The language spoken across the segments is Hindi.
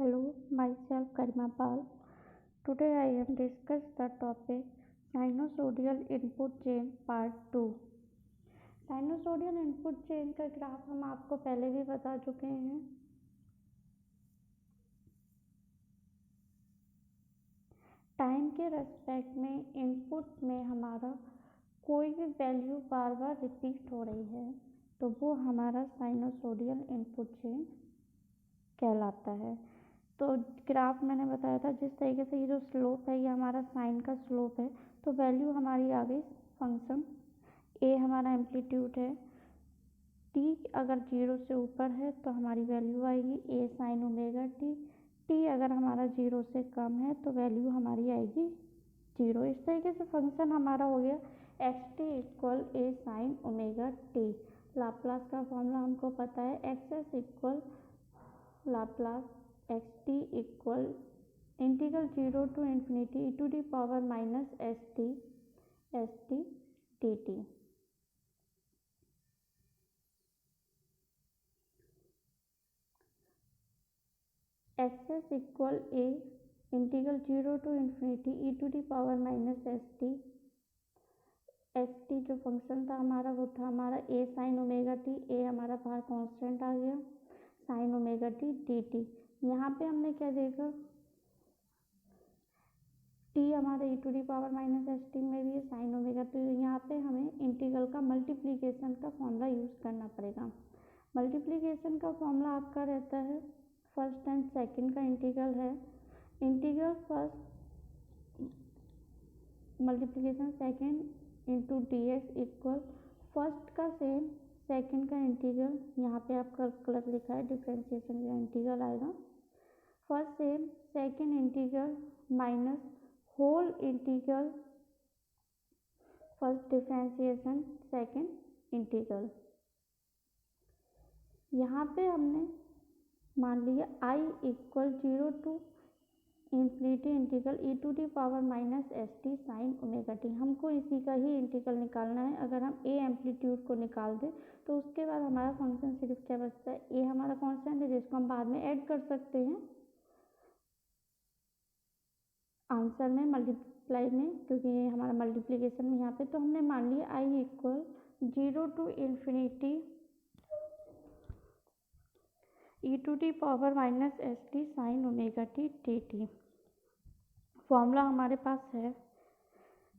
Hello, myself Karima Pal. Today I am discuss the topic sinusoidal input chain part 2. Sinusoidal input chain का ग्राफ हम आपको पहले भी बता चुके हैं। टाइम के रेस्पेक्ट में इनपुट में हमारा कोई भी वैल्यू बार बार रिपीट हो रही है तो वो हमारा साइनोसोडियल इनपुट चेन कहलाता है। तो ग्राफ मैंने बताया था, जिस तरीके से ये जो स्लोप है ये हमारा साइन का स्लोप है, तो वैल्यू हमारी आ गई फंक्शन ए हमारा एम्पलीट्यूड है, टी अगर 0 से ऊपर है तो हमारी वैल्यू आएगी ए साइन ओमेगा टी, टी अगर हमारा 0 से कम है तो वैल्यू हमारी आएगी 0। इस तरीके से फंक्शन हमारा हो गया X T equal A sine omega T. Laplace का फॉर्मूला हमको पता है, X S equal Laplace X T equal integral 0 to infinity E to the power minus S T D T. X S equal A integral 0 to infinity E to the power minus S T जो फंक्शन था हमारा वो था हमारा A sine omega T, A हमारा बाहर कांस्टेंट आ गया, sign omega t D t. यहाँ पे हमने क्या देखा, टी हमारे e to the power minus S T में भी है साइन ओमेगा, तो यहाँ पे हमें इंटीग्रल का मल्टीप्लिकेशन का फॉर्मूला यूज़ करना पड़ेगा। मल्टीप्लिकेशन का फॉर्मूला आपका रहता है फर्स्ट एंड सेकंड का इंटीग्रल है, integral first multiplication second into D x equal first का सेम सेकंड का इंटीग्रल, यहाँ पे आपका गलत लिखा है, डिफ्रेंशिएशन का इंटीग्रल आएगा first same second integral minus whole integral first differentiation second integral. यहाँ पे हमने मान लिया i equal 0 to infinity integral E to the power minus S T sine omega T. हमको इसी का ही इंटीग्रल निकालना है। अगर हम ए एम्पलीट्यूड को निकाल दें तो उसके बाद हमारा फंक्शन सिर्फ क्या बचता है, ए हमारा कांस्टेंट है जिसको हम बाद में ऐड कर सकते हैं आंसर में मल्टीप्लाई में, क्योंकि ये हमारा मल्टीप्लिकेशन में यहाँ पे। तो हमने मान लिया i equal 0 to infinity E to the power minus S T sine omega T T T. Formula हमारे पास है,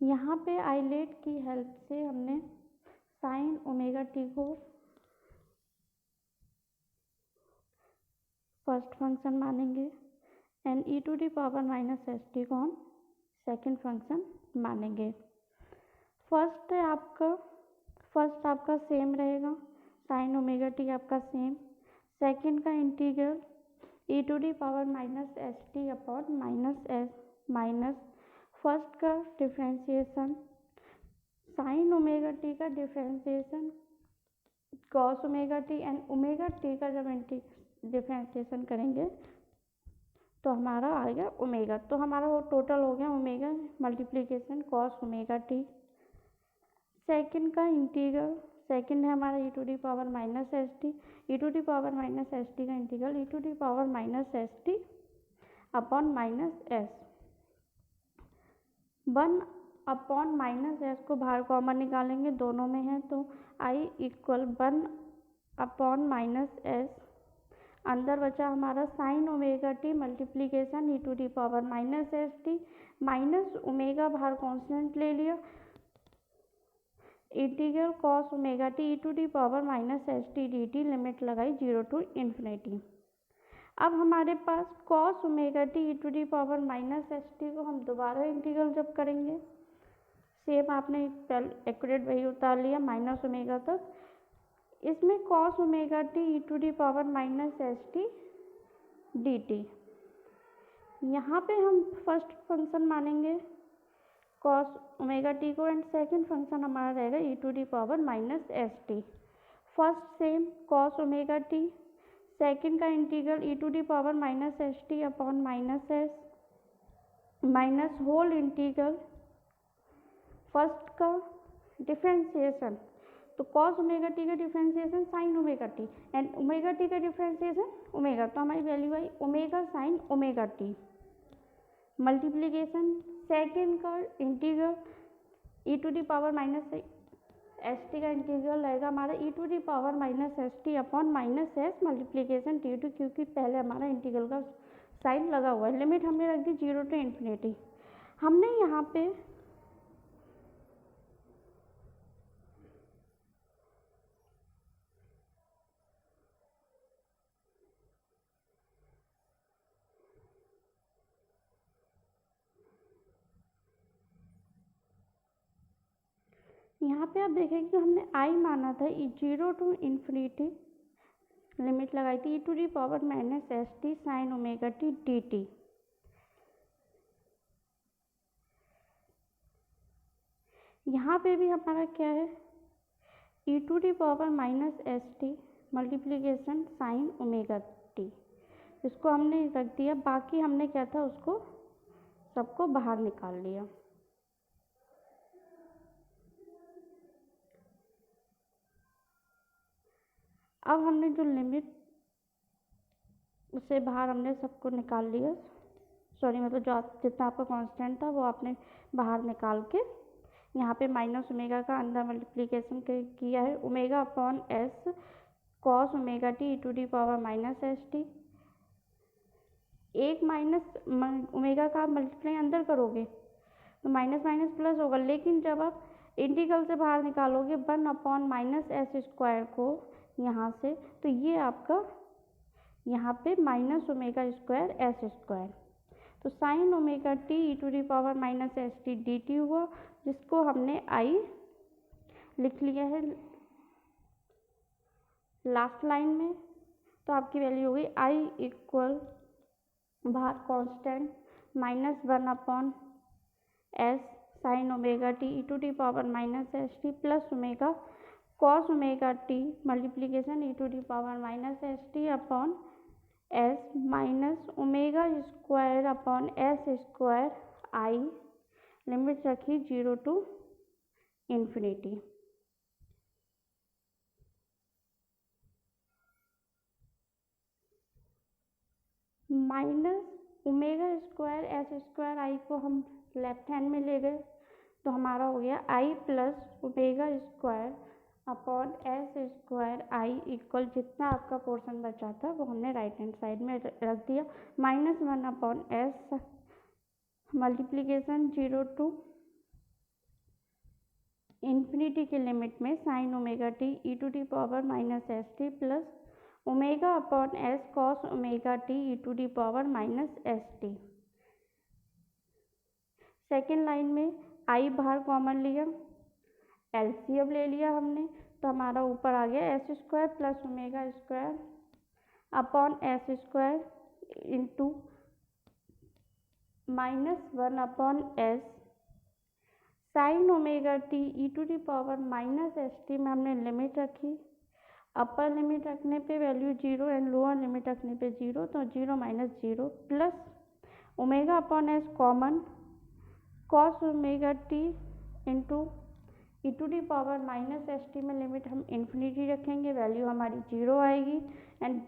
यहाँ पे आइलेट की हेल्प से हमने साइन ओमेगा टी को फर्स्ट फंक्शन मानेंगे and E to the power minus S T को हम सेकेंड फंक्शन मानेंगे। फर्स्ट आपका सेम रहेगा, साइन ओमेगा टी आपका सेम, सेकेंड का integral E to the power minus S T upon minus S minus first का डिफ्रेंशिएशन साइन ओमेगा टी का differentiation cos omega T and omega T का जब डिफ्रेंशिएशन करेंगे तो हमारा आएगा ओमेगा। तो हमारा वो टोटल हो गया omega multiplication cos omega t. Second का इंटीग्रल, सेकेंड है हमारा e to the power minus S t, E to the power minus S t का integral E to the power minus S T upon minus s, 1 upon minus s को बाहर कॉमन निकालेंगे, दोनों में है तो I equal 1 upon minus s, अंदर बचा हमारा sine omega t multiplication e to the power minus S t minus omega बाहर कांस्टेंट ले लिया, integral cos omega T E to the power minus S T D t, limit लगाई 0 टू इन्फिनिटी। अब हमारे पास cos omega T E to the power minus S T को हम दोबारा इंटीग्रल जब करेंगे, सेम आपने एक्यूरेट वही उतार लिया माइनस ओमेगा तक, इसमें cos omega T E to the power minus S T D t. यहाँ पे हम फर्स्ट फंक्शन मानेंगे कॉस ओमेगा टी को एंड सेकेंड फंक्शन हमारा रहेगा e to the power minus S t. First same cos omega t, second का integral E to the power minus S T upon minus S minus whole integral first का डिफ्रेंशिएशन तो कॉस ओमेगा टी का differentiation sine omega T and omega T का डिफ्रेंसिएशन ओमेगा, तो हमारी value I omega sine omega t multiplication second का integral E to the power minus S t का इंटीग्रल रहेगा हमारा e to the power minus S T upon minus s multiplication t two, क्योंकि पहले हमारा इंटीग्रल का साइन लगा हुआ है। लिमिट हमने रख दी 0 to इन्फिनिटी। हमने यहाँ पे आप देखेंगे कि हमने आई माना था 0 to इन्फिनिटी, लिमिट लगाई थी e to the power minus S T sine omega t D t. यहाँ पे भी हमारा क्या है e to the power minus S t multiplication sine omega t, इसको हमने रख दिया। बाकी हमने क्या था उसको सबको बाहर निकाल लिया। अब हमने जो लिमिट उससे बाहर हमने सबको निकाल लिया, सॉरी मतलब जो जितना आपका कांस्टेंट था वो आपने बाहर निकाल के यहाँ पे माइनस ओमेगा का अंदर मल्टीप्लीकेशन किया है omega upon S cos omega T E to the power minus S T. एक माइनस ओमेगा का आप मल्टीप्लाई अंदर करोगे तो माइनस माइनस प्लस होगा, लेकिन जब आप इंटीग्रल से बाहर निकालोगे 1 अपॉन माइनस एस स्क्वायर को यहाँ से, तो ये आपका यहाँ पे minus omega square s square, तो sine omega T E to the power minus S T D t हुआ, जिसको हमने आई लिख लिया है लास्ट लाइन में। तो आपकी वैल्यू हो गई आई इक्वल बाहर constant -1 upon S sine omega T E to the power minus S T plus omega cos omega t multiplication e to the power minus S T upon s minus omega square upon S square I, limit रखी 0 to infinity. Minus omega square s square I को हम लेफ्ट हैंड में ले गए, तो हमारा हो गया I plus omega square upon S square I equal जितना आपका पोर्शन बचा था वो हमने राइट हैंड साइड में रख दिया। -1 upon S multiplication 0 to infinity की लिमिट में sine omega T E to the power minus S T plus omega upon S cos omega T E to the power minus S T. Second line में आई बाहर कॉमन लिया, एलसीएम ले लिया हमने, तो हमारा ऊपर आ गया S square plus omega square upon S square into -1 upon S sine omega T E to the power minus S T में हमने लिमिट रखी, अपर लिमिट रखने पे वैल्यू 0 एंड लोअर लिमिट रखने पे 0, तो 0 - 0 plus omega upon S common cos omega T into E to the power minus S T में लिमिट हम इन्फिनिटी रखेंगे, वैल्यू हमारी 0 आएगी एंड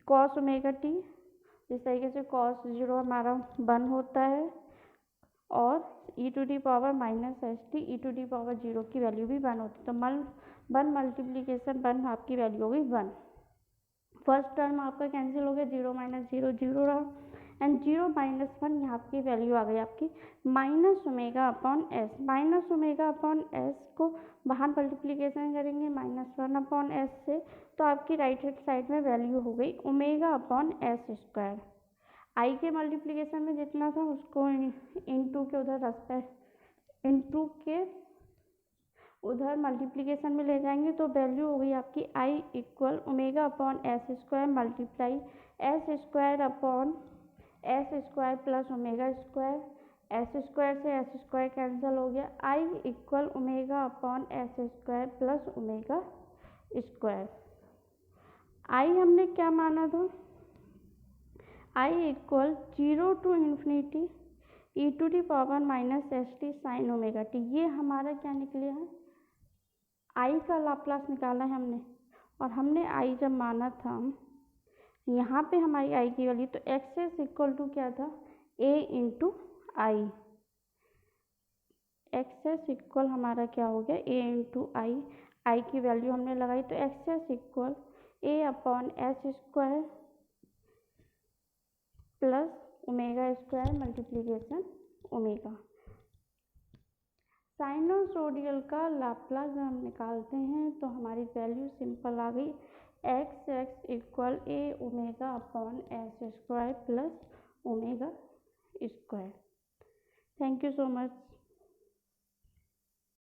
कॉस ओमेगा टी इस तरीके से कॉस 0 हमारा 1 होता है और e to the power minus S t E to the power 0 की वैल्यू भी 1 होती है, तो 1 मल्टीप्लीकेशन 1 आपकी वैल्यू हो गई 1। फर्स्ट टर्म आपका कैंसिल हो गया, 0 - 0 0 रहा एंड 0 - 1 यहाँ की वैल्यू आ गई आपकी minus omega upon s. Minus omega upon S को बाहर मल्टीप्लीकेशन करेंगे -1 अपॉन एस से, तो आपकी राइट हैंड साइड में वैल्यू हो गई ओमेगा अपॉन एस स्क्वायर। आई के मल्टीप्लीकेशन में जितना था उसको इंटू के उधर इंटू के उधर मल्टीप्लीकेशन में ले जाएंगे, तो वैल्यू हो गई आपकी I equal omega upon S square multiply s square upon S square plus omega square, s square से एस स्क्वायर कैंसिल हो गया, I equal omega upon S square plus omega square. I हमने क्या माना था, I equal 0 to infinity E to the power minus S T sine omega t, ये हमारा क्या निकले हैं आई का लाप्लास निकाला है हमने, और हमने आई जब माना था यहाँ पे हमारी आई की वैल्यू, तो एक्सेस इक्वल टू क्या था, ए इंटू आई। एक्सेस इक्वल हमारा क्या हो गया, ए इंटू आई। आई की वैल्यू हमने लगाई, तो x s equal a upon h square plus omega square multiplication omega. Sinusoidal का लाप्लास जब हम निकालते हैं तो हमारी वैल्यू सिंपल आ गई, x equal A omega upon h square plus omega square. Thank you so much.